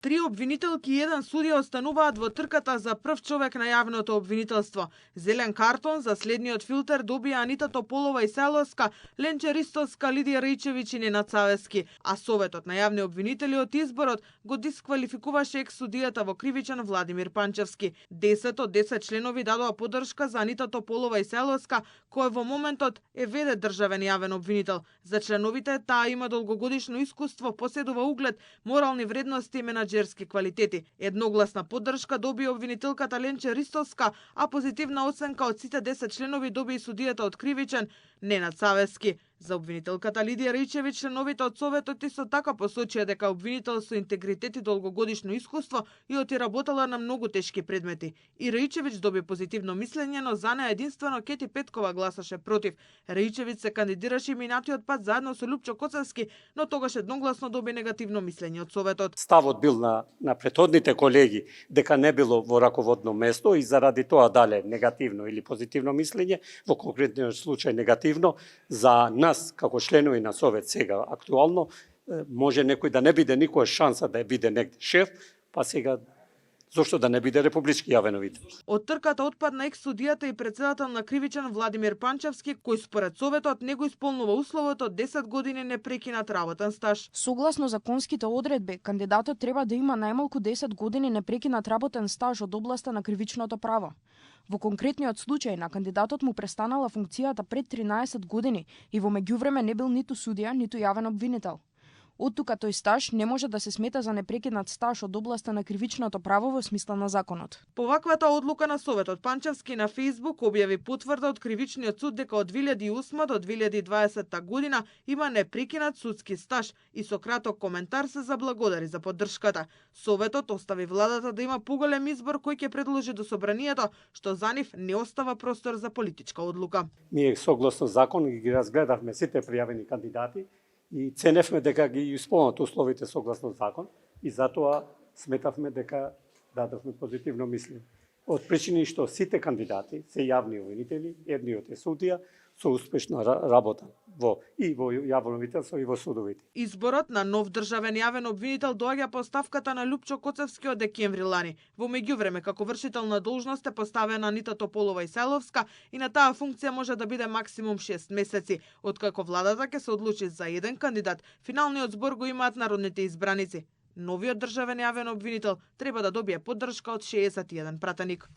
3 обвинителки и 1 судија остануваат во трката за прв човек на јавното обвинителство. Зелен картон за следниот филтер добија Анита Тополова Исајловска, Ленче Ристовска, Лидија Раичевиќ и Ненад Савески, а Советот на јавни обвинители од изборот го дисквалификуваше екс-судијата во кривичен Владимир Панчевски. 10 од 10 членови дадоа поддршка за Анита Тополова Исајловска, кој во моментот е веде државен јавен обвинител. За членовите таа има долгогодишно искуство, поседува углед, морални вредности и менаџерски квалитети. Едногласна поддршка добија обвинителката Ленче Ристовска, а позитивна оценка од сите 10 членови доби и судијата од кривичен Ненад Савески. За обвинителката Лидија Раичевиќ членовите од Советот исто така посочија дека обвинител со интегритет и долгогодишно искуство и отиработала на многу тешки предмети. И Раичевиќ доби позитивно мислење, но за неа единствено Кети Петкова гласаше против. Раичевиќ се кандидираше минатиот пат заедно со Лупчо Коцевски, но тогаш едногласно доби негативно мислење од Советот. Ставот бил на претходните колеги дека не било во раководно место и заради тоа дале негативно или позитивно мислење, во конкретниот случај негативно. За нас како членови на Совет сега актуално може некој да не биде никоја шанса да биде негде шеф, па сега зошто да не биде републички јавен обвинител. Од трката отпадна екс-судијата и председател на кривичен Владимир Панчевски, кој според Советот не го исполнува условот од 10 години непрекинат работен стаж. Согласно законските одредби, кандидатот треба да има најмалку 10 години непрекинат работен стаж од областа на кривичното право. Во конкретниот случај на кандидатот му престанала функцијата пред 13 години и во меѓувреме не бил ниту судија, ниту јавен обвинител. Оттука тој стаж не може да се смета за непрекинат стаж од областа на кривичното право во смисла на законот. По ваквата одлука на Советот, Панчевски на Фејсбук објави потврда од кривичниот суд дека од 2008 до 2020 година има непрекинат судски стаж и со краток коментар се заблагодари за поддршката. Советот остави владата да има поголем избор кој ќе предложи до собранието, што за нив не остава простор за политичка одлука. Ние согласно закон ги разгледавме сите пријавени кандидати и ценевме дека ги исполнат условите согласно закон и затоа сметавме дека дадовме позитивно мислење. Од причини што сите кандидати се јавни обвинители, едниот е судија со успешна работа во јавно обвинителство и во судовите. Изборот на нов државен јавен обвинител доаѓа по ставката на Лупчо Коцевски од декември лани. Во меѓувреме како вршител на должност е поставена Анита Тополова Исајловска и на таа функција може да биде максимум 6 месеци. Откако владата ќе се одлучи за еден кандидат, финалниот збор го имаат народните избраници. Новиот државен јавен обвинител треба да добие поддршка од 61 пратеник.